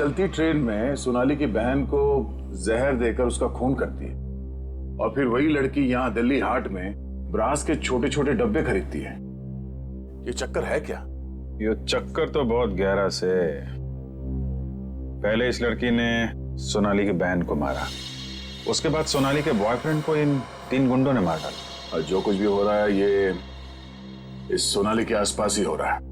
चलती ट्रेन में सोनाली की बहन को जहर देकर उसका खून करती है और फिर वही लड़की यहाँ दिल्ली हाट में ब्रास के छोटे छोटे डब्बे खरीदती है। ये चक्कर है क्या? ये चक्कर तो बहुत गहरा से। पहले इस लड़की ने सोनाली की बहन को मारा, उसके बाद सोनाली के बॉयफ्रेंड को इन 3 गुंडों ने मार डाला। और जो कुछ भी हो रहा है ये इस सोनाली के आसपास ही हो रहा है।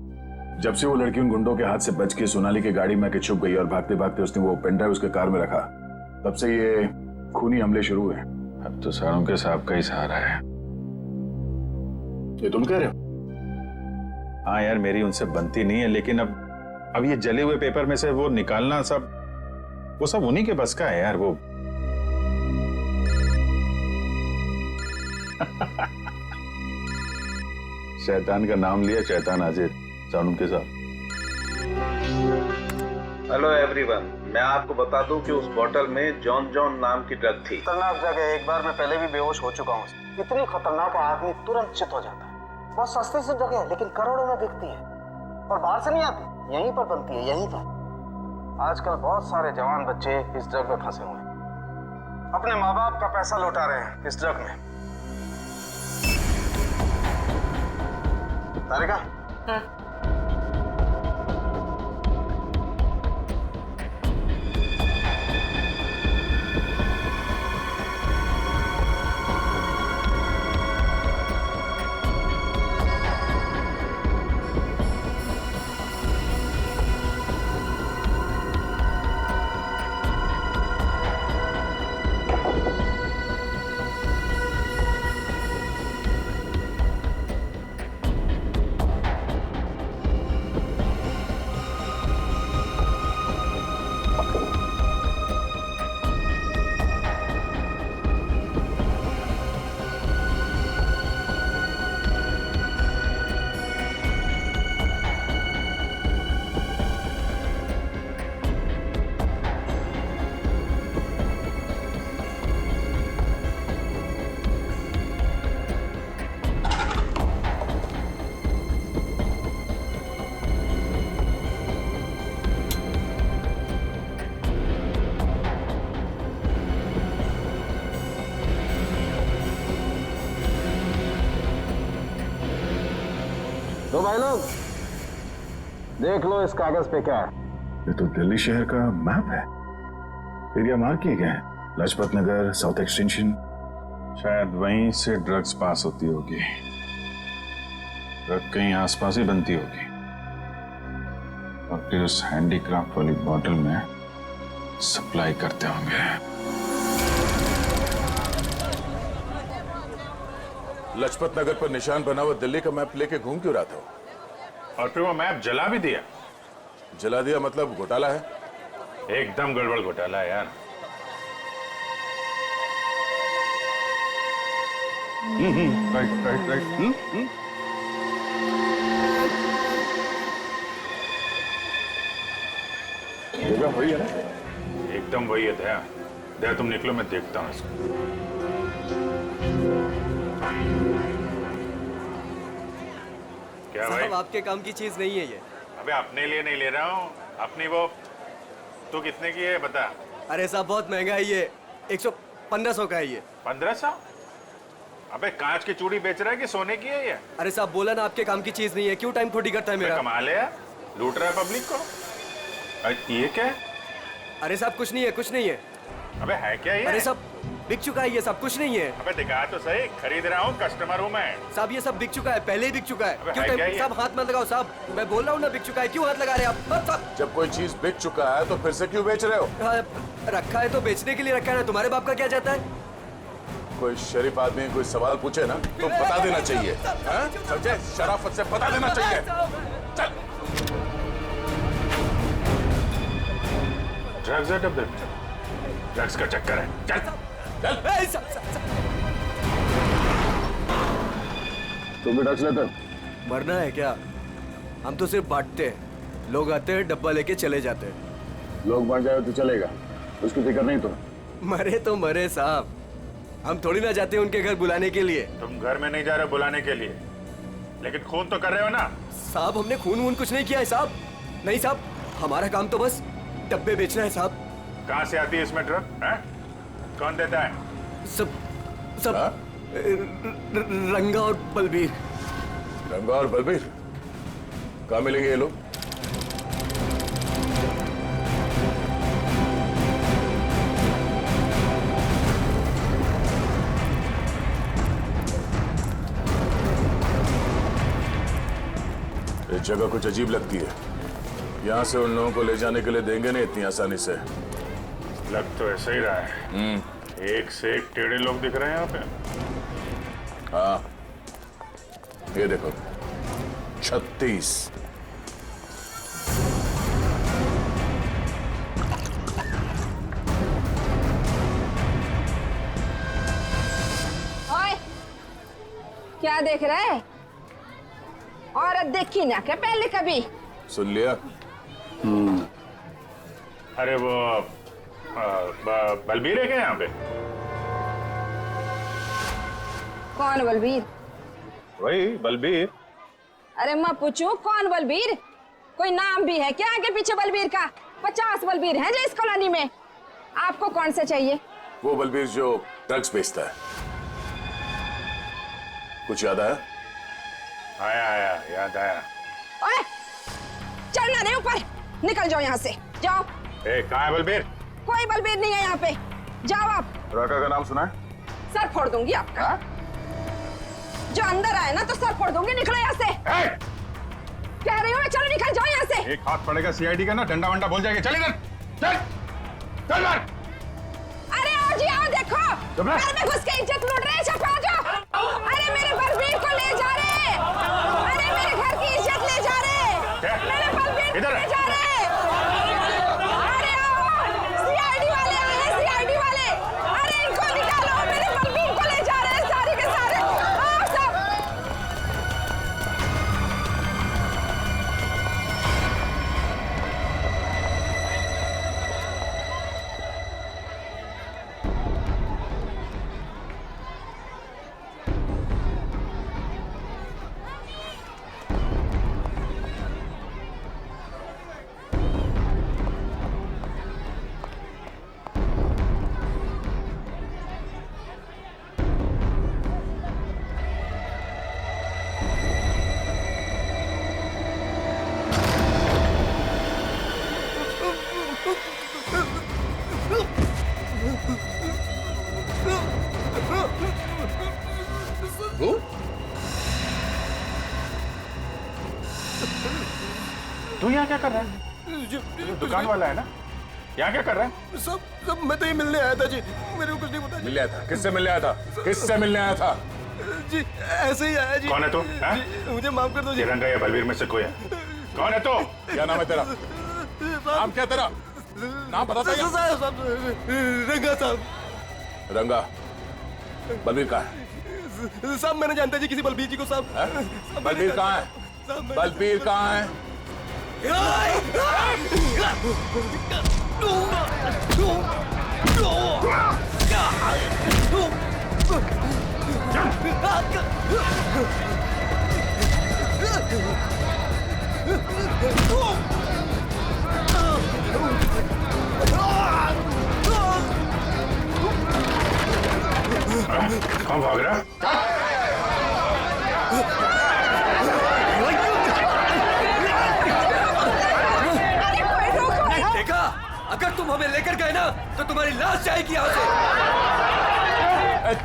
जब से वो लड़की उन गुंडों के हाथ से बच के सोनाली की गाड़ी में आके छुप गई और भागते भागते उसने वो पेनड्राइव उसके कार में रखा, तब से ये खूनी हमले शुरू हुए। अब तो सारों के साहब का ही सहारा है। ये तुम कह रहे हो? हाँ यार, मेरी उनसे बनती नहीं है, लेकिन अब ये जले हुए पेपर में से वो निकालना वो सब उन्हीं के बस का है यार। वो शैतान का नाम लिया, शैतान हाजिर। सानुम के साथ। हेलो एवरीवन, मैं आपको बता दूं कि उस बोतल में जॉन जॉन नाम की ड्रग थी। खतरनाक जगह, एक बार मैं पहले भी बेहोश हो चुका हूँ। इतनी खतरनाक है, आदमी तुरंत चित हो जाता है। बहुत सस्ती सी जगह है, लेकिन करोड़ों में बिकती है और बाहर से नहीं आती, यहीं पर बनती है, यहीं पर। आजकल बहुत सारे जवान बच्चे इस ड्रग में फंसे हुए हैं, अपने माँ बाप का पैसा लौटा रहे हैं इस ड्रग में। तारिका, तो भाई लोग देख लो इस कागज पे क्या है। ये तो दिल्ली शहर का मैप है। एरिया मार्क किए गए हैं, लाजपत नगर, साउथ एक्सटेंशन। शायद वहीं से ड्रग्स पास होती होगी। ड्रग कहीं आसपास ही बनती होगी और फिर उस हैंडीक्राफ्ट वाली बॉटल में सप्लाई करते होंगे। लाजपत नगर पर निशान बना हुआ दिल्ली का मैप लेके घूम क्यों रहा था? और फिर वो मैप जला भी दिया। जला दिया मतलब घोटाला है? एकदम गड़बड़ घोटाला है यार। Right right right. जगह वही है ना? एकदम वही है दया। दया तुम निकलो, मैं देखता हूँ इसको। क्या भाई? साहब आपके काम की चीज नहीं है ये। अबे अपने लिए नहीं ले रहा हूँ, अपनी वो। तू कितने की है बता? अरे साहब बहुत महंगा है ये, 1500 का है ये। 1500? अबे कांच की चूड़ी बेच रहा है कि सोने की है ये? अरे साहब बोला ना आपके काम की चीज नहीं है, क्यों टाइम खोटी करता है मेरा? कमाल है यार, लूट रहा है पब्लिक को। ये क्या है? अरे साहब कुछ नहीं है, कुछ नहीं है। अबे है क्या ये? अरे साहब बिक चुका है ये सब, कुछ नहीं है। अबे दिखा तो सही, खरीद रहा हूँ, कस्टमर हूँ मैं। साहब ये सब बिक चुका है, पहले ही बिक चुका है। अबे क्यों है क्या टाइम ये? साहब हाथ मत लगाओ साहब, मैं बोल रहा हूँ ना बिक चुका है, क्यों हाथ लगा रहे हैं आप? साहब जब कोई चीज बिक चुका है तो फिर से क्यों बेच रहे हो? रखा है तो बेचने के लिए रखा है ना, तुम्हारे बाप का क्या जाता है? कोई शरीफ आदमी कोई सवाल पूछे ना तो बता देना चाहिए, हाँ? समझे? शराफत से बता देना चाहिए। चल। ड्रग्स है डब्बे में, ड्रग्स का चक्कर है। चल चल। तुम भी ड्रग्स लेते हो? मरना है क्या? हम तो सिर्फ बांटते हैं, लोग आते हैं डब्बा लेके चले जाते हैं। लोग बढ़ जाए तो चलेगा, उसकी फिक्र नहीं तुम्हें? मरे तो मरे साहब, हम थोड़ी ना जाते हैं उनके घर बुलाने के लिए। तुम घर में नहीं जा रहे बुलाने के लिए, लेकिन खून तो कर रहे हो ना? साहब हमने खून वून कुछ नहीं किया है साहब। नहीं साहब, हमारा काम तो बस डब्बे बेचना है साहब। कहाँ से आती है इसमें ट्रक है? कौन देता है? सब हाँ? रंगा और बलबीर। रंगा और बलबीर कहाँ मिलेंगे ये लोग? ये जगह कुछ अजीब लगती है। यहाँ से उन लोगों को ले जाने के लिए देंगे नहीं इतनी आसानी से। लग तो ऐसा ही रहा है। एक से एक टेढ़े लोग दिख रहे हैं यहाँ पे। हाँ, ये देखो 36। ओए, क्या देख रहा है? औरत देखी ना क्या पहले कभी? सुन लिया? अरे वो बलबीर है क्या यहाँ पे? कौन बलबीर? वही बलबीर। अरे मैं पूछूं कौन बलबीर? कोई नाम भी है क्या आगे पीछे बलबीर का? 50 बलबीर हैं जो इस कॉलोनी में। आपको कौन सा चाहिए? वो बलबीर जो ड्रग्स बेचता है। कुछ याद आया? आया याद आया। ओए, चलना नहीं ऊपर, निकल जाओ यहाँ से, जाओ। कहाँ है बलबीर? कोई बलबीर नहीं है यहाँ पे, जाओ आप। राका का नाम सुना है? सर फोड़ दूंगी आपका। जो अंदर आए ना तो सर फोड़ दूंगी, निकलो यहाँ से। कह रही हूँ मैं, चलो निकल जाओ यहाँ से। एक हाथ पड़ेगा सीआईडी का ना, डंडा वंडा बोल जाएगा। चल इधर, चल चल मार। अरे आओ जी आओ, देखो घर में घुस के इज्जत लूट रहे हैं, छपा जाओ। अरे मेरे बलबीर को ले जा रहे, अरे मेरे घर की इज्जत ले जा रहे, मेरे बलबीर को ले जा रहे। अरे आओ, सीआईडी वाले आए हैं, सीआईडी वाले। अरे इनको निकालो, मेरे बलबीर को ले जा रहे हैं सारे के सारे। आओ सब। तू यहाँ क्या कर रहा है? दुकान वाला है ना? यहाँ क्या कर रहा है? सब मैं तो ये मिलने आया था जी, मेरे को कुछ नहीं पता। मिलने आया था? किससे मिलने आया था? किससे मिलने आया था? जी ऐसे ही आया जी। कौन है तू? जी, मुझे माफ कर दो जी। रंगा या बलबीर में से कोई है? कौन है तू? क्या नाम है तेरा? नाम क्या तेरा? नाम बताता है? रंगा साहब। रंगा। बलबीर कहाँ है? साहब मैंने जानता जी किसी बलबीर जी को साहब। हैं? बलबीर कहाँ है? बलबीर कहाँ है? कौन भाग रहा? देखा, अगर तुम हमें लेकर गए ना तो तुम्हारी लाश जाएगी यहाँ से।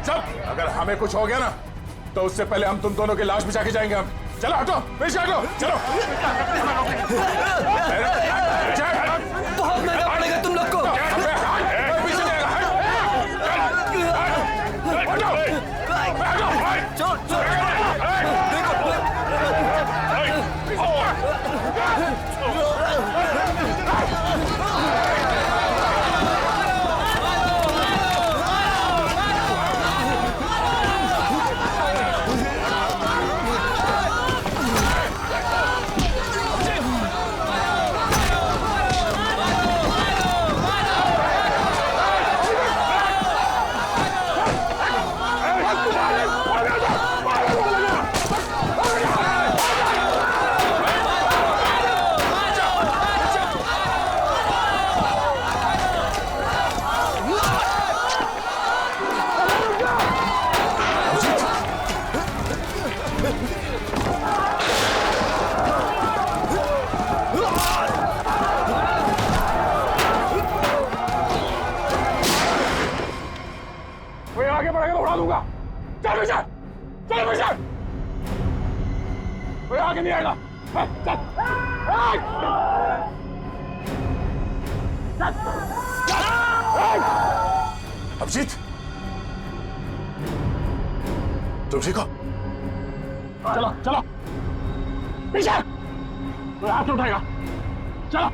चुप! अगर हमें कुछ हो गया ना तो उससे पहले हम तुम दोनों की लाश बिछा के जाएंगे। हम चलो, हटो, पीछे हटो, चलो। बहुत महंगा पड़ेगा तुम लोग को। पीछे जाएगा, पीछे, चलो पीछे। कोई आगे नहीं आएगा। चल। अभिजीत, तुम ठीक हो? चलो चलो पीछे, कोई हाथ नहीं उठाएगा। चलो।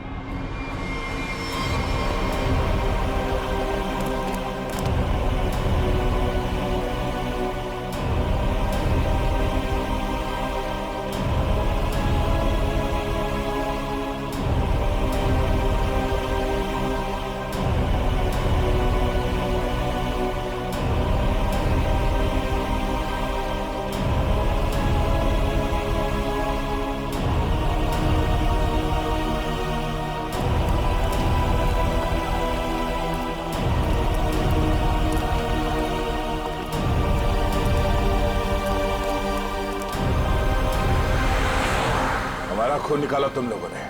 हमारा खून निकाला तुम लोगों ने,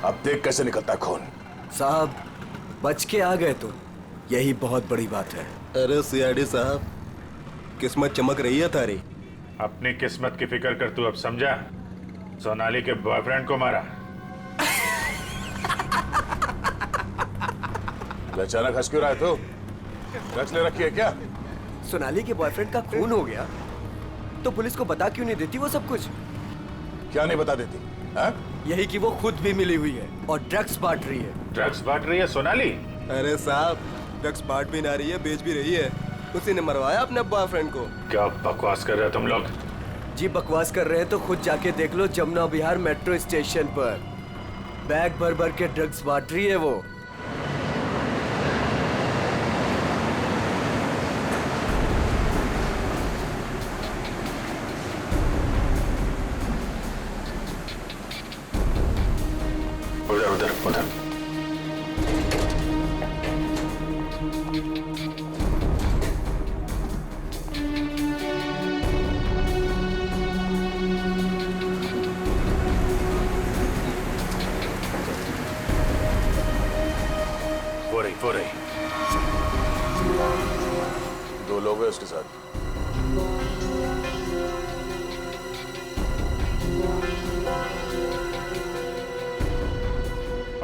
अब देख कैसे निकलता है खून। साहब बच के आ गए तो यही बहुत बड़ी बात है। अरे सीआईडी साहब, किस्मत चमक रही है तारी। अपनी किस्मत की फिक्र कर तू अब समझा? सोनाली के बॉयफ्रेंड को मारा। अचानक हंस क्यों रहा है तू? ड्रग्स ले रखी है क्या? सोनाली के बॉयफ्रेंड का खून हो गया तो पुलिस को बता क्यों नहीं देती वो सब कुछ? क्या नहीं बता देती? हाँ? यही कि वो खुद भी मिली हुई है और ड्रग्स बांट रही है। ड्रग्स बांट रही है सोनाली? अरे साहब, ड्रग्स बांट भी ना रही है, बेच भी रही है। उसी ने मरवाया अपने बॉयफ्रेंड को। क्या बकवास कर रहे हो तुम लोग? जी बकवास कर रहे हैं तो खुद जाके देख लो, जमुना विहार मेट्रो स्टेशन पर बैग भर भर के ड्रग्स बांट रही है वो। उधर उधर उधर। वो रही। दो लोग हैं उसके साथ।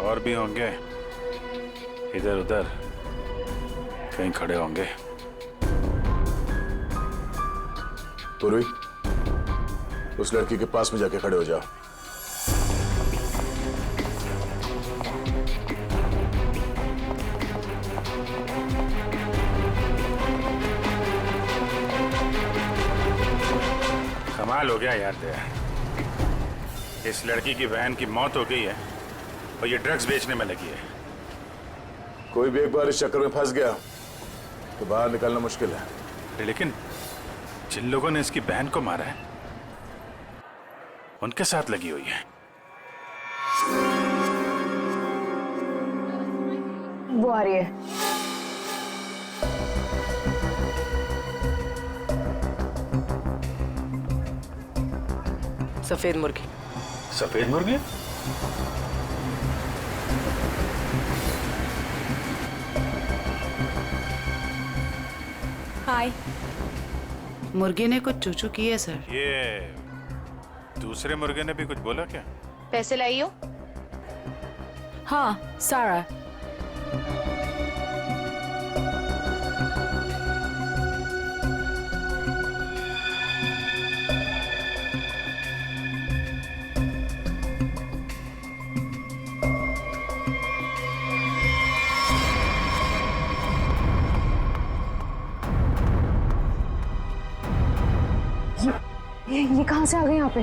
और भी होंगे, इधर उधर कहीं खड़े होंगे। पूर्वी, उस लड़की के पास में जाके खड़े हो जाओ। कमाल हो गया यार तेरा। इस लड़की की बहन की मौत हो गई है और ये ड्रग्स बेचने में लगी है। कोई भी एक बार इस चक्कर में फंस गया तो बाहर निकलना मुश्किल है। लेकिन जिन लोगों ने इसकी बहन को मारा है उनके साथ लगी हुई है। वो आ रही है। सफेद मुर्गी। सफेद मुर्गी? हाय। मुर्गे ने कुछ चूचू की है सर। ये दूसरे मुर्गे ने भी कुछ बोला क्या? पैसे लाई हो? हाँ, सारा। ये कहां से आ गए यहाँ पे?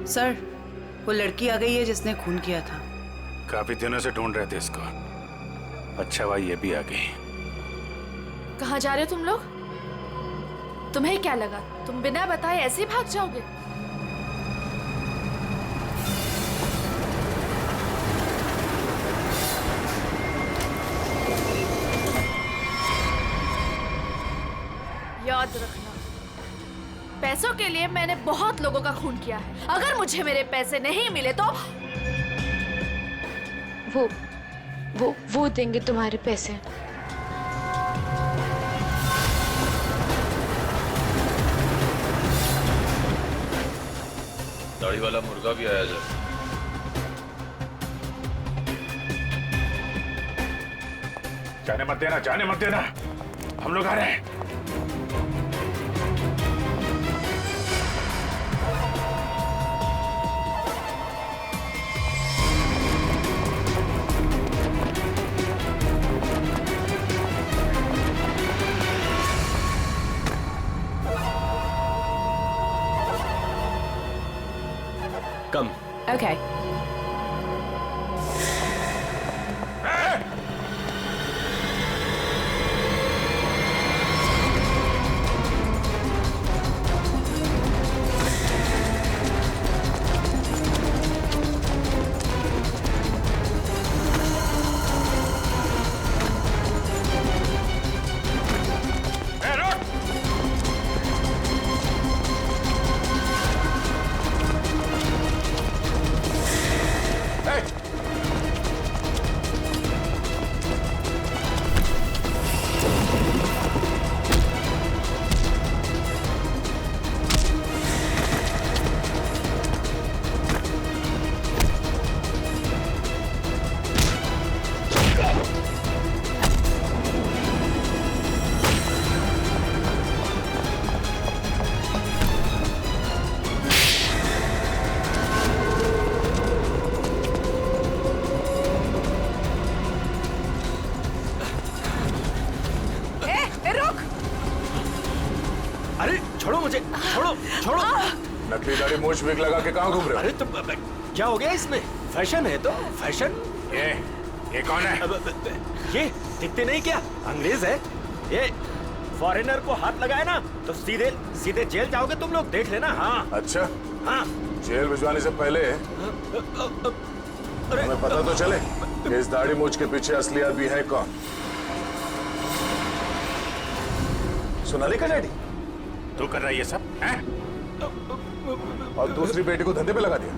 सर, वो लड़की आ गई है जिसने खून किया था। काफी दिनों से ढूंढ रहे थे इसको। अच्छा हुआ ये भी आ गई। कहाँ जा रहे हो तुम लोग? तुम्हें क्या लगा तुम बिना बताए ऐसे ही भाग जाओगे? याद रखना, पैसों के लिए मैंने बहुत लोगों का खून किया है। अगर मुझे मेरे पैसे नहीं मिले तो वो देंगे तुम्हारे पैसे। दाढ़ी वाला मुर्गा भी आया जब। जाने मत देना, जाने मत देना, हम लोग आ रहे हैं। कम। Okay. अरे छोड़ो मुझे, छोड़ो छोड़ो। नकली दाढ़ी मूछ विग लगा के कहाँ घूम रहे हो? अरे तुम क्या हो गया इसमें? फैशन है तो फैशन। ये कौन है? ये दिखते नहीं क्या? अंग्रेज है ये। फॉरेनर को हाथ लगाए ना तो सीधे सीधे जेल जाओगे तुम लोग, देख लेना। हाँ अच्छा, हाँ। जेल भिजवाने से पहले हमें पता तो चले कि इस दाढ़ी मूछ के पीछे असली आदमी है कौन। सोनाली का डैडी तू कर रहा है ये सब हैं? और दूसरी बेटी को धंधे पे लगा दिया,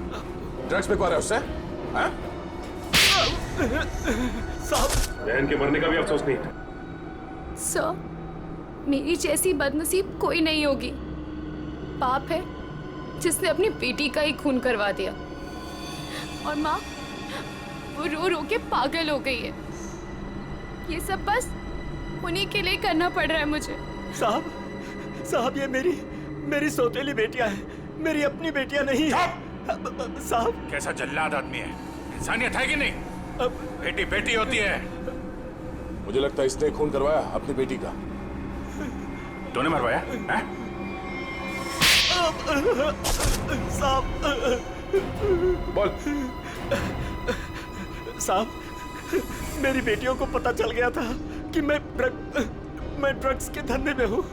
ड्रग्स बिकवा रहा है उससे, हैं? बहन के मरने का भी अफसोस नहीं। सर, मेरी जैसी बदनसीब कोई नहीं होगी। पाप है जिसने अपनी बेटी का ही खून करवा दिया, और माँ वो रो रो के पागल हो गई है। ये सब बस उन्हीं के लिए करना पड़ रहा है मुझे। साहब ये मेरी सौतेली बेटियां हैं, मेरी अपनी बेटियां नहीं है। साहब कैसा जल्लाद आदमी है, इंसानियत है कि नहीं? बेटी बेटी होती है। मुझे लगता है इसने खून करवाया अपनी बेटी का। तूने मरवाया हैं? बोल। साहब मेरी बेटियों को पता चल गया था कि मैं ड्रग्स के धंधे में हूँ,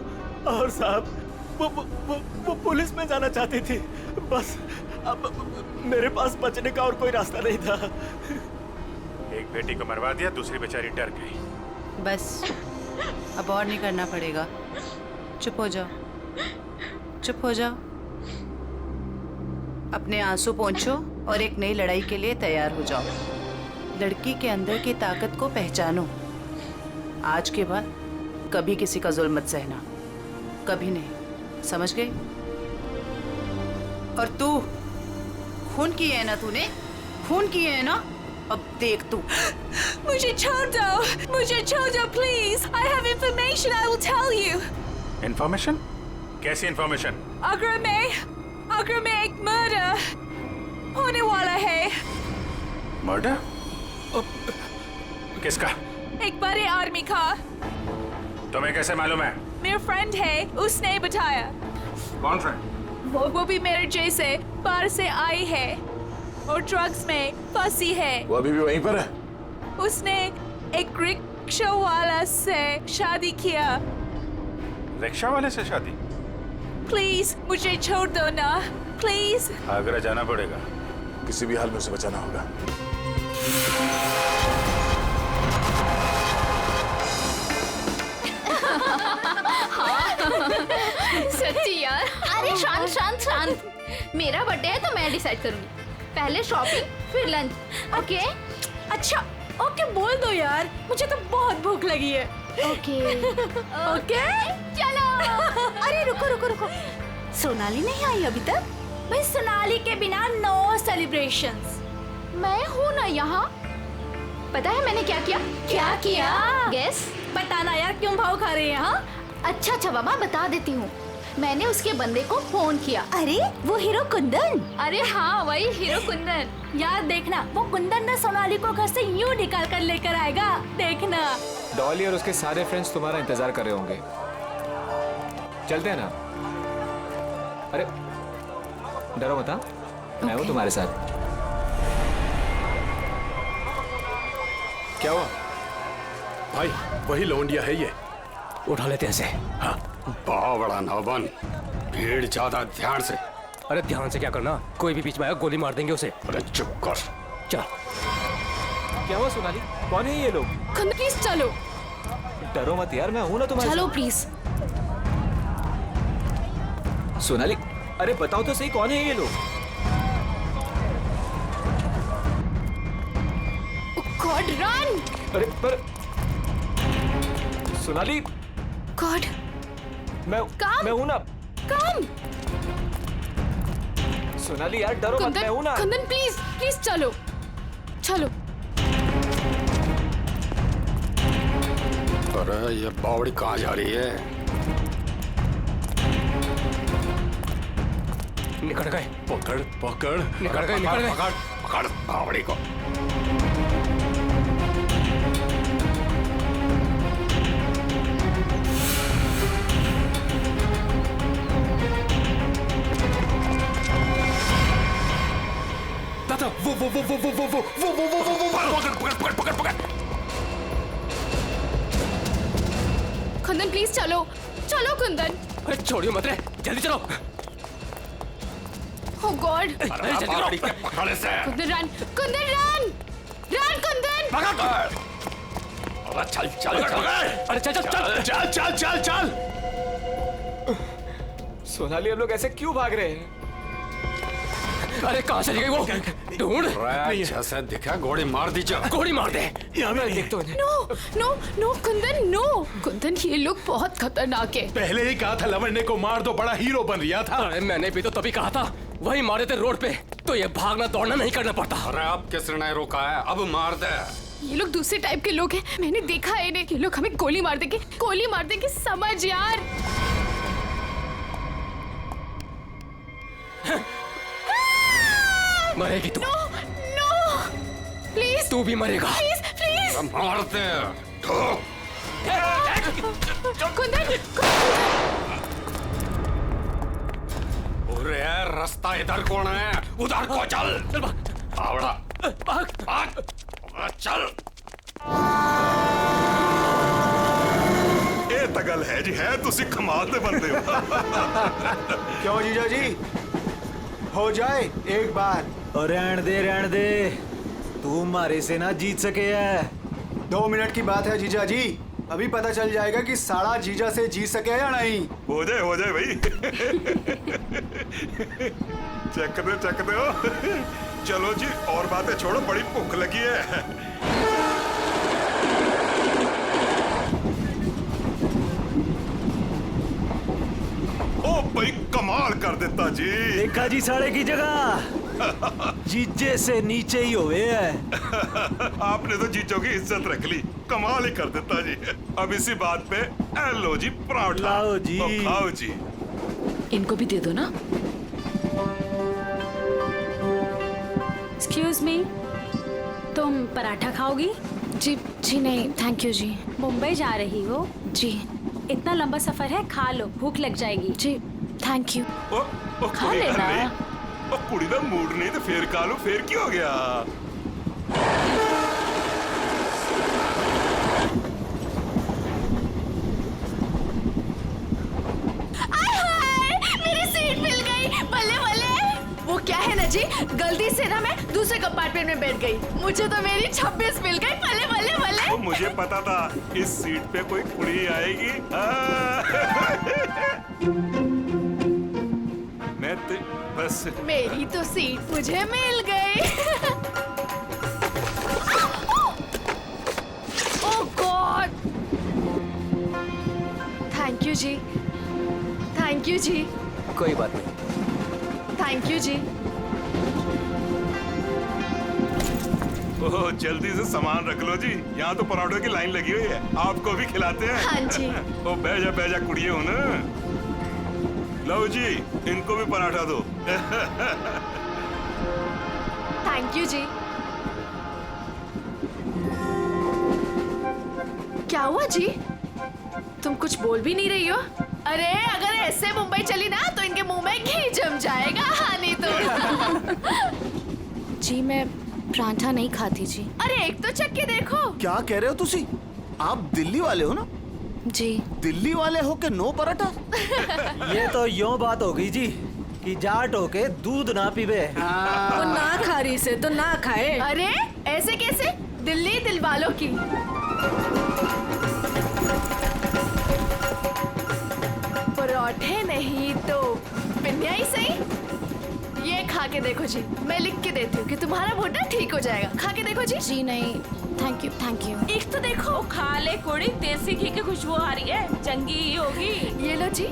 और साहब वो पुलिस में जाना चाहती थी। बस अब मेरे पास बचने का और कोई रास्ता नहीं था। एक बेटी को मरवा दिया, दूसरी बेचारी डर गई। बस अब और नहीं करना पड़ेगा। चुप हो जाओ, चुप हो जाओ। अपने आंसू पोंछो और एक नई लड़ाई के लिए तैयार हो जाओ। लड़की के अंदर की ताकत को पहचानो। आज के बाद कभी किसी का जुल्म मत सहना, कभी नहीं, समझ गई? और तू खून किए है ना, तूने खून किए है ना, अब देख तू। मुझे छोड़ दो please. I have information I will tell you. Information? कैसी इंफॉर्मेशन? अगर में एक मर्डर होने वाला है। मर्डर? किसका? एक बड़े आदमी का। तुम्हें कैसे मालूम है? मेरा फ्रेंड है, उसने बताया। कौन फ्रेंड? वो भी मेरे जैसे बाहर से आई है और ड्रग्स में फंसी है। वो अभी भी वहीं पर है? उसने एक रिक्शा वाला से शादी किया। रिक्शा वाले से शादी? प्लीज मुझे छोड़ दो ना, प्लीज। आगरा जाना पड़ेगा। किसी भी हाल में उसे बचाना होगा। सच्ची यार। अरे शांत शांत शांत। मेरा बर्थडे है तो मैं डिसाइड करूंगी। पहले शॉपिंग फिर लंच, ओके? अच्छा ओके बोल दो यार, मुझे तो बहुत भूख लगी है। ओके ओके चलो। अरे रुको रुको रुको, सोनाली नहीं आई अभी तक? भाई सोनाली के बिना नो सेलिब्रेशंस। मैं हूँ ना यहाँ। पता है मैंने क्या किया? क्या किया? गेस। बताना यार, क्यों भाव खा रहे हैं? हाँ अच्छा अच्छा बाबा बता देती हूँ। मैंने उसके बंदे को फोन किया। अरे वो हीरो कुंदन। अरे हाँ वही हीरो कुंदन। यार देखना, वो कुंदन ना सोनाली को घर से यूं निकाल कर लेकर आएगा, देखना। डॉली और उसके सारे फ्रेंड्स तुम्हारा इंतजार कर रहे होंगे। चलते हैं ना? अरे डरो मत, हाँ? मैं हूँ तुम्हारे साथ। क्या हुआ भाई? वही लौंडिया है ये। उठा लेते हैं इसे। हाँ, बहुत बड़ा नौबन, भीड़ ज्यादा, ध्यान से। अरे ध्यान से क्या करना, कोई भी बीच में आया गोली मार देंगे उसे। अरे चुप कर। चल। क्या हुआ सोनाली, कौन है ये लोग? कुंदन प्लीज चलो। डरो मत यार, मैं हूं ना तुम्हारे चलो साथ। प्लीज। सोनाली अरे बताओ तो सही, कौन है ये लोग? God run. अरे पर सोनाली। गॉड। मैं हूं ना। कम। सोनाली यार डरो मत, मैं हूं ना। कुंदन प्लीज प्लीज चलो चलो। अरे ये बावड़ी कहाँ जा रही है? निकल गए। पकड़ पकड़। निकल गए, निकल गए। पकड़ पकड़ बावड़ी को। दादा वो पकड़ पकड़ पकड़। कुंदन प्लीज चलो चलो कुंदन। अरे छोड़ियो मत रे, जल्दी चलो। ओह गॉड। अरे बावड़ी के पकड़े से। Kundan run, Kundan run, run Kundan. अरे चल चल चल। अरे चल चल चल चल चल चल चल। सोनाली, हम लोग ऐसे क्यों भाग रहे हैं? अरे कहाँ चली गई वो? ढूंढ। जैसे दिखा गोली मार दीजिए। गोली मार दे। यहाँ मैं देखता हूँ। No no no Kundan no. Kundan ये लोग बहुत खतरनाक है। पहले ही कहा था लवंडे को मार दो, बड़ा हीरो बन रहा था। अरे मैंने भी तो तभी कहा था, वही मारे थे रोड पे, तो ये भागना दौड़ना नहीं करना पड़ता। अरे अब किसने नहीं रोका है? अब मार दे। ये लोग दूसरे टाइप के लोग हैं, मैंने देखा है इन्हें। ये लोग हमें गोली मार देंगे, समझ यार। मरेगी तू। No no please. तू भी मरेगा। Please please. मार दे। कुंदन। अरे रास्ता इधर कौन है? उधर को चल। आवड़ा भाग। चल। ये तगल है जी, है तुसी कमाल दे बंदे हो। क्यों जीजा जी, हो जाए एक बार। और रहन दे, तू मारे से ना जीत सके है। 2 मिनट की बात है जीजा जी, अभी पता चल जाएगा कि साला जीजा से जीत सके या नहीं। हो जाए भाई। चक दे हो। चलो जी और बातें छोड़ो, बड़ी भूख लगी है। ओ भाई कमाल कर देता जी। देखा जी साढ़े की जगह जीजे से नीचे ही हुए है। आपने तो जीजो की इज्जत रख ली, कमाल ही कर देता जी। अब इसी बात पे लो जी पराठा। लाओ जी। तो खाओ जी। इनको भी दे दो ना। एक्सक्यूज मी, तुम पराठा खाओगी? जी जी नहीं थैंक यू जी। मुंबई जा रही हो? जी। इतना लंबा सफर है, खा लो, भूख लग जाएगी। जी थैंक यू। खा लेना। कुड़ी दा मूड नहीं तो फिर खा लो, फिर क्या हो गया? मेरी सीट मिल गई, बल्ले बल्ले। वो क्या है ना जी, गलती से ना मैं दूसरे कंपार्टमेंट में बैठ गई, मुझे तो मेरी 26 मिल गई। बल्ले बल्ले बल्ले। तो मुझे पता था इस सीट पे कोई कुड़ी आएगी। बस। मेरी तो सीट मुझे मिल गई। Oh god, thank you ji, thank you ji. कोई बात नहीं। थैंक यू जी। ओह, जल्दी से सामान रख लो जी, यहाँ तो पराठों की लाइन लगी हुई है, आपको भी खिलाते हैं। हाँ जी। ओ बैजा कुड़िए हो ना। लो जी, इनको भी पराठा दो। थैंक यू जी। क्या हुआ जी? तुम कुछ बोल भी नहीं रही हो? अरे अगर ऐसे मुंबई चली ना तो इनके मुंह में घी जम जाएगा। हाँ नहीं तो। जी मैं परांठा नहीं खाती जी। अरे एक तो चख के देखो। क्या कह रहे हो तुसी? आप दिल्ली वाले हो ना? जी। दिल्ली वाले हो के नो पराठा? ये तो यूं बात हो गई जी कि जाट हो के दूध ना पीवे। वो ना खा रही से तो ना खाए। अरे ऐसे कैसे? दिल्ली दिल वालों की। पराठे नहीं तो पिन्निया ही सही। ये खा के देखो जी, मैं लिख के देती हूँ कि तुम्हारा घुटना ठीक हो जाएगा। खा के देखो जी। जी नहीं, थैंक यू थैंक यू। एक तो देखो। खा ले कुड़ी, देसी घी की खुशबू आ रही है, चंगी ही होगी। ये लो जी।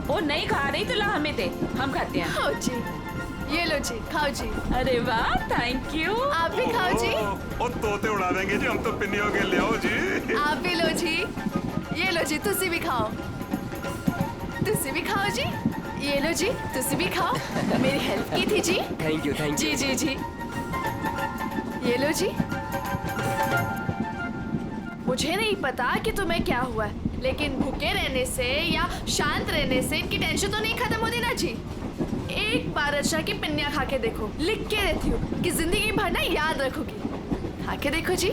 वो नहीं खा रही तो ला हमें दे, हम खाते हैं। खाओ जी, ये लो जी, खाओ जी। अरे वाह, थैंक यू। आप भी खाओ जी। ओ तोते उड़ा देंगे जी, हम तो पिन्नियों के ले आओ जी। आप भी लो जी, ये लो जी, तुसी भी खाओ। तुसी भी खाओ जी, ये लो जी, तुसी भी खाओ। मेरी हेल्प की थी जी। थैंक यू जी जी जी। ये लो जी। मुझे नहीं पता कि तुम्हें क्या हुआ है, लेकिन भूखे रहने से या शांत रहने से इनकी टेंशन तो नहीं खत्म होती ना जी। एक बार अच्छा की पिन्निया खा के देखो, लिख के देती हूँ कि जिंदगी भर ना याद रखोगी। खा के देखो जी।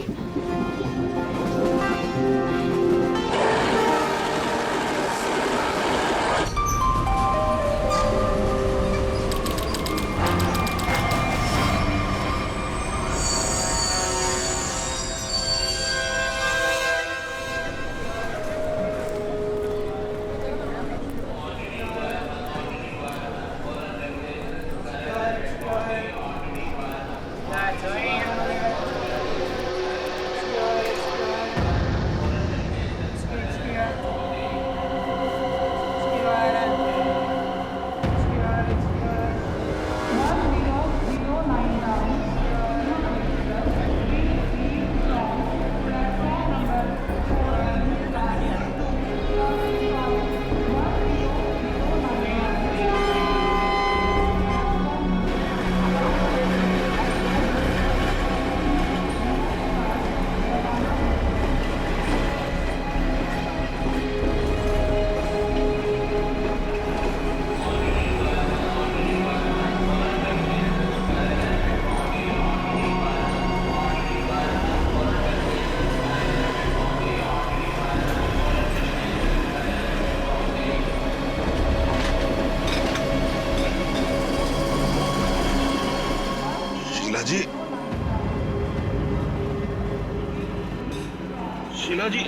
शीला जी,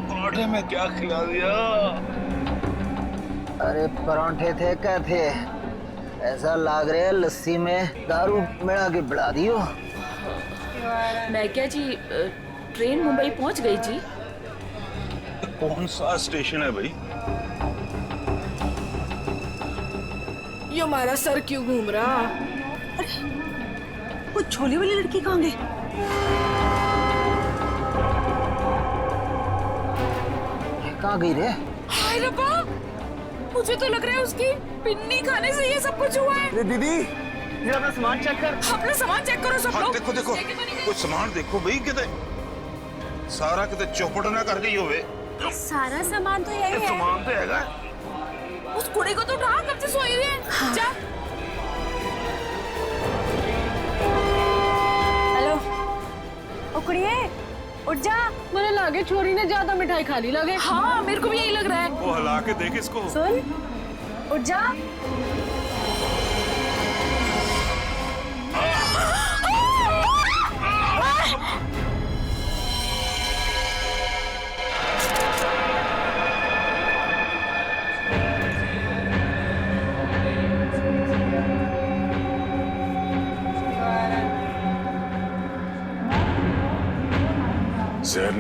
पराठे में क्या खिला दिया? अरे परांठे थे क्या थे? ऐसा लाग रहा है लस्सी में दारू मिला के बढ़ा दियो। मैं क्या जी, ट्रेन मुंबई पहुंच गई जी। कौन सा स्टेशन है भाई? ये हमारा सर क्यों घूम रहा? वो छोले वाली लड़की कहाँ गई? कहाँ गई रे? हाय रब्बा, मुझे तो लग रहा है उसकी पिन्नी खाने से ये सब कुछ हुआ है। अरे दीदी, ये अपना सामान चेक कर। अपना सामान चेक करो सब लोग। देखो देखो, कुछ सामान देखो भाई, किते सारा किते चौपट ना कर गई होवे। सारा सामान तो यही है। सामान तो हैगा। उस कुड़ी को तो उठा, कब से सोई हुई है। हाँ। जा। हेलो, ओ कुड़िए, उठ जा। मुझे लगे छोरी ने ज्यादा मिठाई खा ली लगे। हाँ, मेरे को भी यही लग रहा है। वो हिला के देख इसको। सुन, उठ जा।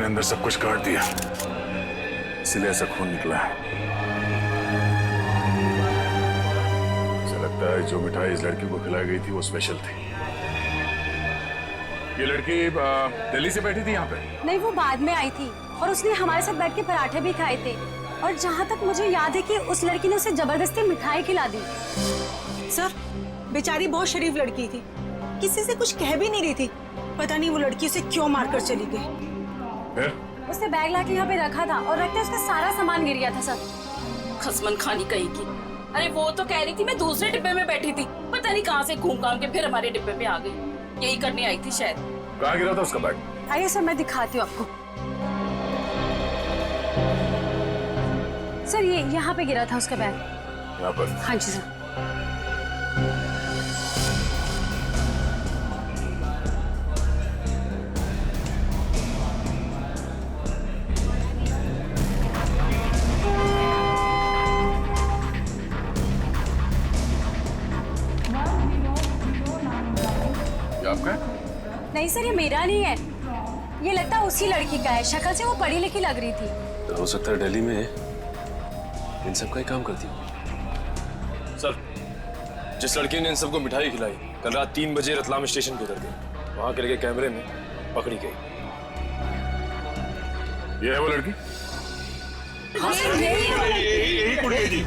मैंने अंदर सब कुछ काट दिया, इसलिए ऐसा खून निकला है। मुझे लगता है जो मिठाई इस लड़की को खिलाई गई थी वो स्पेशल थी। ये लड़की दिल्ली से बैठी थी यहाँ पे? नहीं, वो बाद में आई थी और उसने हमारे साथ बैठ के पराठे भी खाए थे। और जहाँ तक मुझे याद है कि उस लड़की ने उसे जबरदस्ती मिठाई खिला दी। सर, बेचारी बहुत शरीफ लड़की थी, किसी से कुछ कह भी नहीं रही थी। पता नहीं वो लड़की उसे क्यों मारकर चली गई। उसने बैग लाके यहाँ पे रखा था और रखते उसका सारा सामान गिर गया था सब। खसमन खानी कहीं की। अरे वो तो कह रही थी मैं दूसरे डिब्बे में बैठी थी, पता नहीं कहाँ से घूम घाम के फिर हमारे डिब्बे में आ गई। यही करने आई थी शायद। कहाँ गिरा था उसका बैग? आइए सर, मैं दिखाती हूँ आपको। सर, ये यहाँ पे गिरा था उसका बैग। यहाँ पर? हाँ जी सर। आपका? नहीं सर, ये मेरा नहीं है, ये लगता है उसी लड़की का है। शक्ल से वो पढ़ी लिखी लग रही थी। तो हो सकता है दिल्ली में इन सब का ही काम करती हो। सर, जिस लड़की ने इन सबको मिठाई खिलाई कल रात 3 बजे रतलाम स्टेशन पे उतर गई, वहां के लगे कैमरे में पकड़ी गई। ये है वो लड़की? यही कुड़ी जी।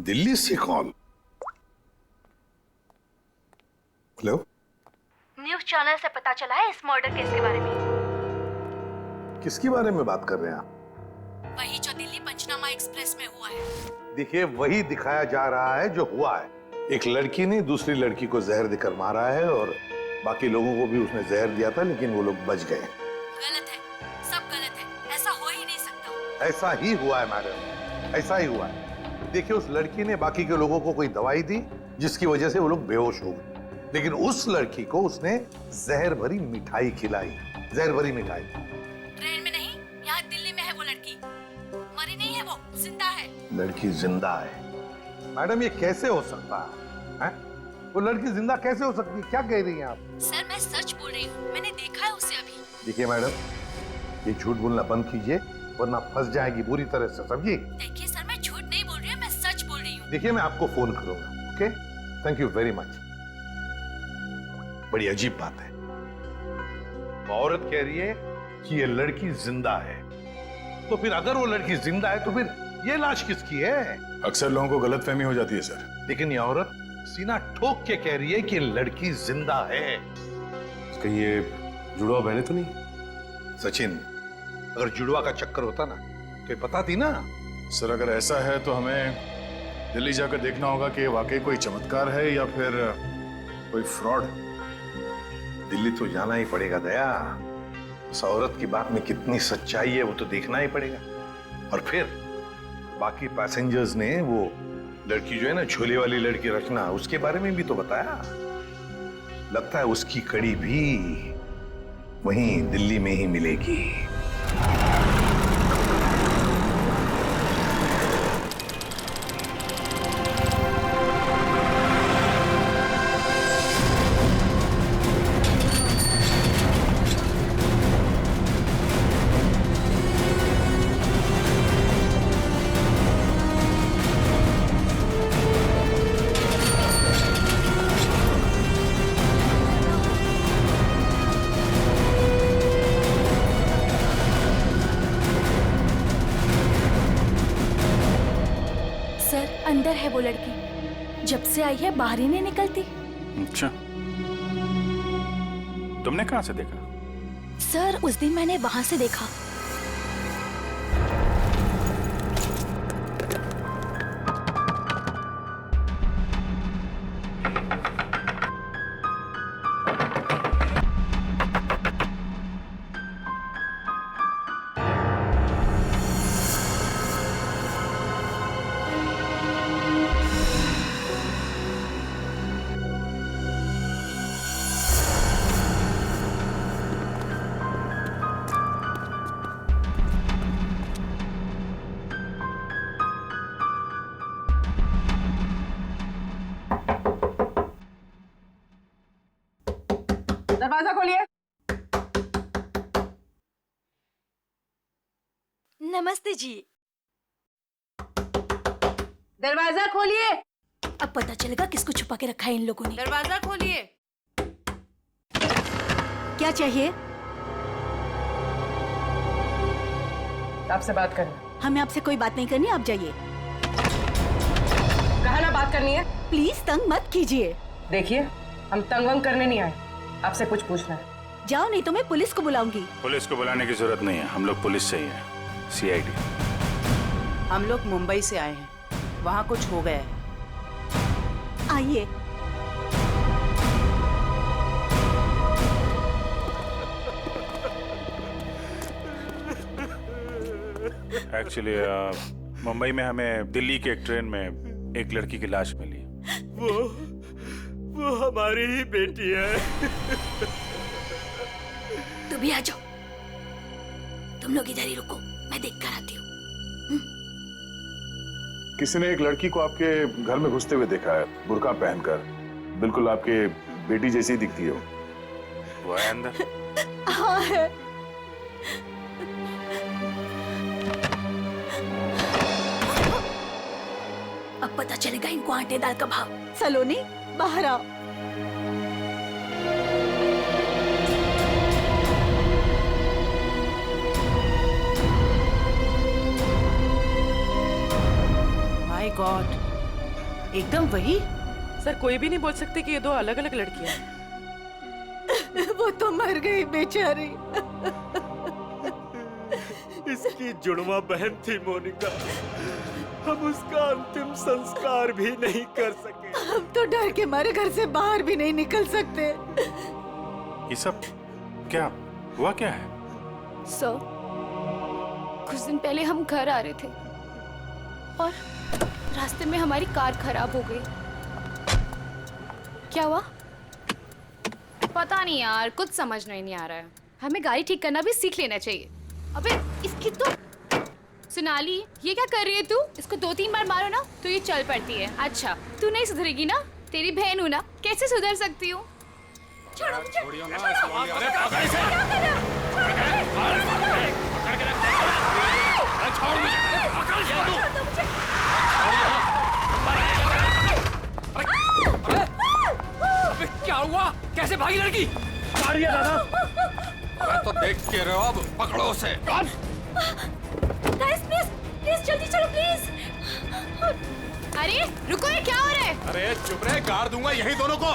दिल्ली से कॉल। हेलो, न्यूज़ चैनल से पता चला है इस मर्डर केस के बारे में। किसके बारे में बात कर रहे हैं आप? वही जो दिल्ली पंचनामा एक्सप्रेस में हुआ है। देखिए, वही दिखाया जा रहा है जो हुआ है। एक लड़की ने दूसरी लड़की को जहर देकर मारा है और बाकी लोगों को भी उसने जहर दिया था, लेकिन वो लोग बच गए। गलत है, सब गलत है, ऐसा हो ही नहीं सकता। ऐसा ही हुआ है मैडम, ऐसा ही हुआ है। देखिए, उस लड़की ने बाकी के लोगों को कोई दवाई दी जिसकी वजह से वो लोग बेहोश हो गए, लेकिन उस लड़की को उसने जहर भरी मिठाई खिलाई। जहर भरी मिठाई। ट्रेन में नहीं, यहाँ दिल्ली में है वो लड़की। मरी नहीं है, वो जिंदा है। लड़की जिंदा है? मैडम, ये कैसे हो सकता है? वो लड़की जिंदा कैसे हो सकती है? क्या कह रही हैं आप? सर, मैं सच बोल रही हूँ, मैंने देखा है उसे अभी। देखिए मैडम, ये झूठ बोलना बंद कीजिए वरना फंस जाएगी बुरी तरह से, समझिए? देखिए सर, मैं झूठ नहीं बोल रही हूँ, मैं सच बोल रही हूँ। देखिए, मैं आपको फोन करूंगा। Okay, thank you very much. बड़ी अजीब बात है, औरत कह रही है कि ये लड़की जिंदा है, तो फिर अगर वो लड़की जिंदा है तो फिर ये लाश किसकी है? अक्सर लोगों को गलतफहमी हो जाती है सर। लेकिन ये औरत सीना ठोक के कह रही है कि लड़की जिंदा है। कहीं ये जुड़वा बहने तो नहीं? सचिन, अगर जुड़वा का चक्कर होता ना तो ये बताती ना। सर, अगर ऐसा है तो हमें दिल्ली जाकर देखना होगा कि वाकई कोई चमत्कार है या फिर कोई फ्रॉड। दिल्ली तो जाना ही पड़ेगा दया। उस औरत की बात में कितनी सच्चाई है वो तो देखना ही पड़ेगा। और फिर बाकी पैसेंजर्स ने वो लड़की जो है ना, झोले वाली लड़की रचना, उसके बारे में भी तो बताया। लगता है उसकी कड़ी भी वहीं दिल्ली में ही मिलेगी। अंदर है वो लड़की, जब से आई है बाहर ही नहीं निकलती। अच्छा, तुमने कहां से देखा? सर, उस दिन मैंने वहां से देखा। दरवाजा खोलिए। नमस्ते जी। दरवाजा खोलिए। अब पता चलेगा किसको छुपा के रखा है इन लोगों ने। दरवाजा खोलिए। क्या चाहिए? आपसे बात करनी। हमें आपसे कोई बात नहीं करनी, आप जाइए। कहा ना बात करनी है। प्लीज तंग मत कीजिए। देखिए, हम तंग वंग करने नहीं आए, आपसे कुछ पूछना है। जाओ, नहीं तो मैं पुलिस को बुलाऊंगी। पुलिस को बुलाने की जरूरत नहीं है, हम लोग पुलिस से ही हैं, CID। हम लोग मुंबई से आए हैं, वहाँ कुछ हो गया है। आइए। एक्चुअली मुंबई में हमें दिल्ली के एक ट्रेन में एक लड़की की लाश मिली। वो हमारी ही बेटी है। तुम भी आ जाओ। तुम लोग इधर ही रुको, मैं देख कर आती हूँ। किसी ने एक लड़की को आपके घर में घुसते हुए देखा है, बुर्का पहनकर। बिल्कुल आपके बेटी जैसी दिखती है वो है अंदर। हाँ है। अब पता चलेगा इनको आटे दाल का भाव। सलोनी, बाहर आओ। माय गॉड, एकदम वही। सर, कोई भी नहीं बोल सकते कि ये दो अलग अलग लड़कियां हैं। वो तो मर गई बेचारी। इसकी जुड़वा बहन थी मोनिका। हम उसका अंतिम संस्कार भी नहीं कर सके। हम तो डर के मारे घर से बाहर भी नहीं निकल सकते। ये सब क्या हुआ, क्या है? सर, कुछ दिन पहले हम घर आ रहे थे और रास्ते में हमारी कार खराब हो गई। क्या हुआ? पता नहीं यार, कुछ समझ नहीं आ रहा है। हमें गाड़ी ठीक करना भी सीख लेना चाहिए। अबे इसकी तो सोनाली, ये क्या कर रही है तू? इसको 2-3 बार मारो ना तो ये चल पड़ती है। अच्छा, तू नहीं सुधरेगी ना? तेरी बहन हूँ ना, कैसे सुधर सकती हूँ? छोड़ो क्या हुआ? कैसे भागी लड़की? मारिए दादा। मैं तो देख के रहे हो, अब पकड़ो उसे। गाइस प्लीज जल्दी चलो प्लीज। अरे रुको, ये क्या हो रहा है? अरे चुप रहे, गाड़ दूंगा यही दोनों को।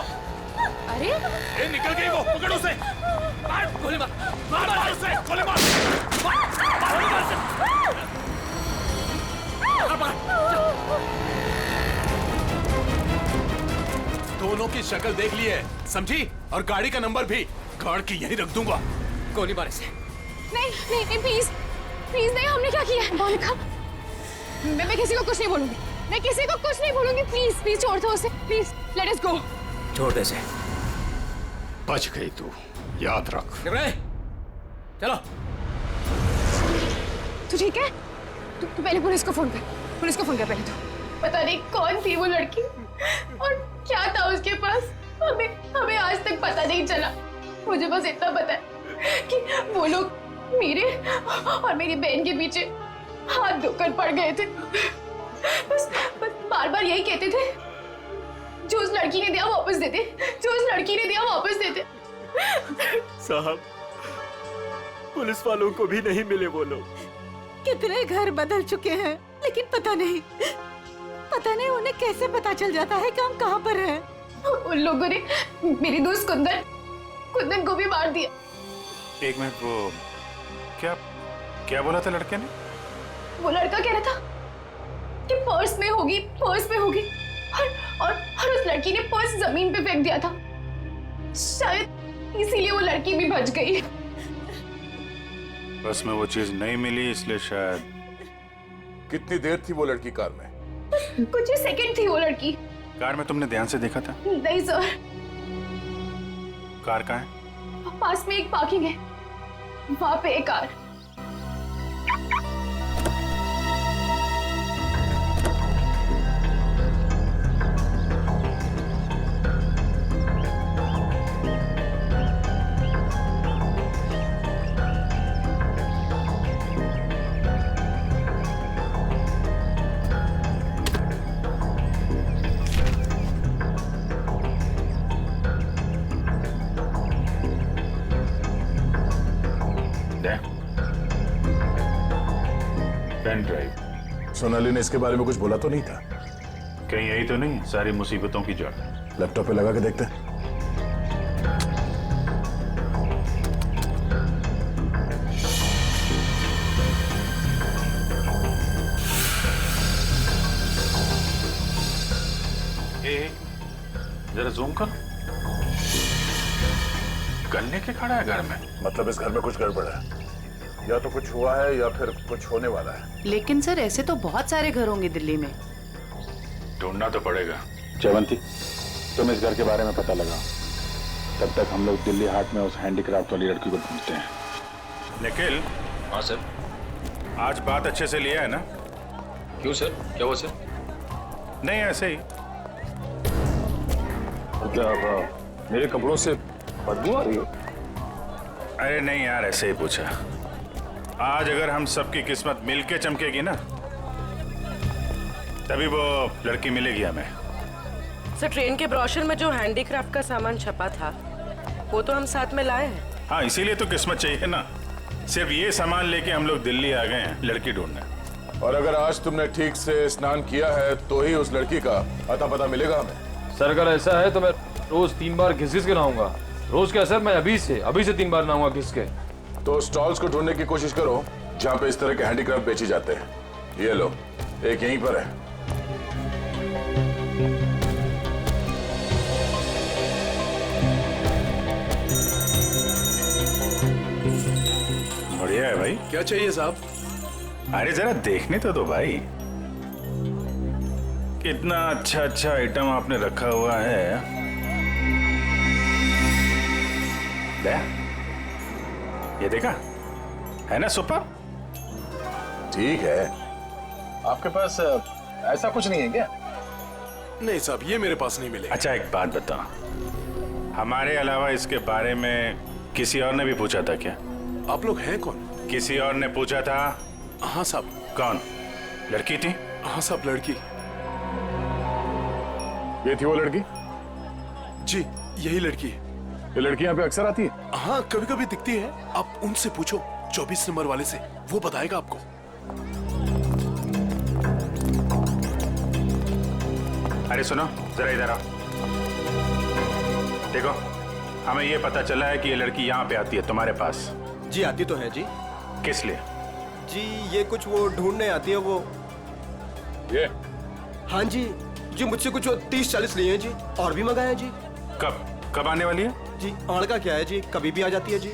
अरे ए, निकल गई वो, पकड़ो उसे। मार, गोली मार, मार उसे, गोली मार। दोनों की शक्ल देख ली है, समझी? और गाड़ी का नंबर भी गाड़ के यही रख दूंगा। गोली मार इसे। नहीं प्लीज प्लीज नहीं, हमने क्या किया है? मोनिका, मैं किसी को कुछ नहीं बोलूंगी। मैं किसी को कुछ नहीं बोलूंगी। प्लीज छोड़ दो उसे, प्लीज लेट अस गो। छोड़ दे इसे। बच गई तू, याद रख। चलो। तू ठीक है? तू पहले पुलिस को फोन कर। पुलिस को फोन कर पहले। तो पता नहीं कौन थी वो लड़की और क्या था उसके पास। हमें आज तक पता नहीं चला। मुझे बस इतना पता है कि वो लोग मेरे और मेरी बहन के पीछे हाथ धोकर पड़ गए थे। बस बार बार यही कहते थे, जो उस लड़की ने दिया वापस देते, जो उस लड़की ने दिया वापस देते। साहब, पुलिस वालों को भी नहीं मिले वो लोग। कितने घर बदल चुके हैं, लेकिन पता नहीं उन्हें कैसे पता चल जाता है कि हम कहाँ पर हैं। उन लोगों ने मेरी दोस्त कुंदन को भी मार दिया। एक मिनट, वो क्या बोला था लड़के ने? वो लड़का कह रहा था कि पर्स में होगी और उस लड़की ने पर्स जमीन पे फेंक दिया था। शायद इसीलिए वो लड़की भी बच गई। बस में वो चीज नहीं मिली, इसलिए शायद। कितनी देर थी वो लड़की कार में? कुछ ही सेकंड थी वो लड़की। कार में तुमने ध्यान से देखा था? नहीं सर। कार कहाँ है? पास में एक पार्किंग है, वहां पे एक कार। Pen drive. सोनाली ने इसके बारे में कुछ बोला तो नहीं था? कहीं यही तो नहीं सारी मुसीबतों की जड़? लैपटॉप पे लगा के देखते हैं। जरा जूम कर। गन लेके खड़ा है घर में? मतलब इस घर में कुछ गड़बड़ है, या तो कुछ हुआ है या फिर कुछ होने वाला है। लेकिन सर ऐसे तो बहुत सारे घर होंगे दिल्ली में। ढूंढना तो पड़ेगा। जयवंती, तुम इस घर के बारे में पता लगाओ, तब तक हम लोग दिल्ली हाट में उस हैंडीक्राफ्ट वाली लड़की को ढूंढते हैं। निखिल। हाँ सर। आज बात अच्छे से लिया है ना? क्यों सर, क्या हुआ सर? नहीं ऐसे ही। मतलब मेरे कपड़ों से बदबू आ रही है? अरे नहीं यार, ऐसे ही पूछा। आज अगर हम सबकी किस्मत मिलके चमकेगी ना, तभी वो लड़की मिलेगी हमें। सर ट्रेन के ब्रोशर में जो हैंडीक्राफ्ट का सामान छपा था वो तो हम साथ में लाए हैं। हाँ, इसीलिए तो किस्मत चाहिए ना। सिर्फ ये सामान लेके हम लोग दिल्ली आ गए हैं लड़की ढूंढने। और अगर आज तुमने ठीक से स्नान किया है तो ही उस लड़की का अता पता मिलेगा हमें। सर अगर ऐसा है तो मैं रोज 3 बार घिस के नहाऊंगा। रोज क्या सर, मैं अभी से 3 बार नहाऊंगा घिस के। तो स्टॉल्स को ढूंढने की कोशिश करो जहाँ पे इस तरह के हैंडीक्राफ्ट बेचे जाते हैं। ये लो, एक यहीं पर है। बढ़िया है भाई। क्या चाहिए साहब? अरे जरा देखने तो दो भाई, कितना अच्छा अच्छा आइटम आपने रखा हुआ है। ये देखा है ना, सुपर। ठीक है, आपके पास ऐसा कुछ नहीं है क्या? नहीं साहब, ये मेरे पास नहीं मिलेगा। अच्छा एक बात बता, हमारे अलावा इसके बारे में किसी और ने भी पूछा था क्या? आप लोग हैं कौन? किसी और ने पूछा था? हाँ साहब। कौन? लड़की थी? हाँ साहब, लड़की। ये थी वो लड़की? जी यही लड़की है। ये लड़की यहाँ पे अक्सर आती है? हाँ कभी कभी दिखती है। आप उनसे पूछो 24 नंबर वाले से, वो बताएगा आपको। अरे सुनो जरा इधर आओ। देखो, हमें ये पता चला है कि ये लड़की यहाँ पे आती है तुम्हारे पास। जी आती तो है जी। किस लिए? जी ये कुछ वो ढूंढने आती है वो। ये? हाँ जी मुझसे कुछ 30-40 लिए हैं जी, और भी मंगाए हैं जी। कब आने वाली है? जी आड़ का क्या है जी, कभी भी आ जाती है जी।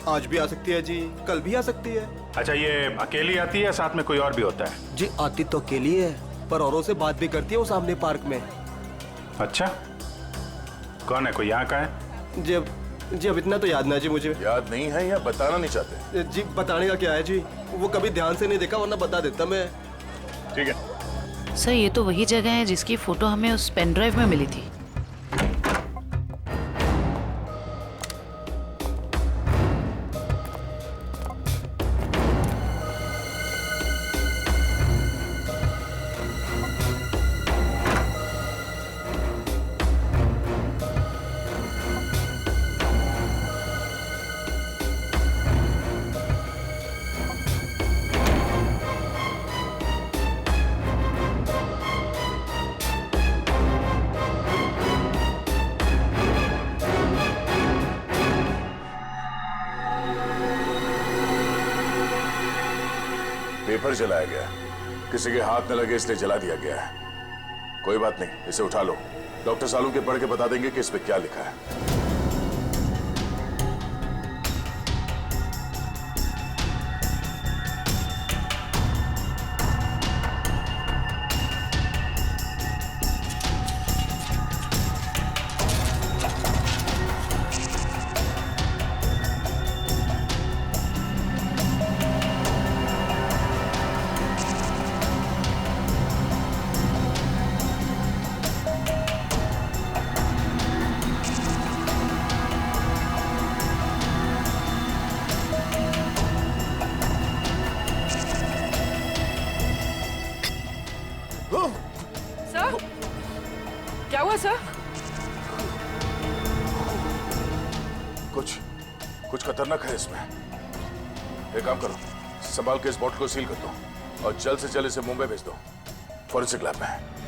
आज भी आ सकती है जी, कल भी आ सकती है। अच्छा, ये अकेली आती है, साथ में कोई और भी होता है? जी आती तो अकेली है, पर औरों से बात भी करती है वो सामने पार्क में। अच्छा, कौन है? कोई यहाँ का है? जी अब इतना तो याद ना जी मुझे। याद नहीं है या बताना नहीं चाहते? जी बताने का क्या है जी, वो कभी ध्यान से नहीं देखा, वरना बता देता मैं। ठीक है सर, ये तो वही जगह है जिसकी फोटो हमें उस पेन ड्राइव में मिली थी। पेपर जलाया गया, किसी के हाथ न लगे इसलिए जला दिया गया है। कोई बात नहीं, इसे उठा लो, डॉक्टर सालू के पढ़ के बता देंगे कि इस पे क्या लिखा है। सर क्या हुआ सर? कुछ खतरनाक है इसमें। एक काम करो, संभाल के इस बॉटल को सील कर दो। और जल्द से जल्द इसे मुंबई भेज दो फॉरेंसिक लैब में।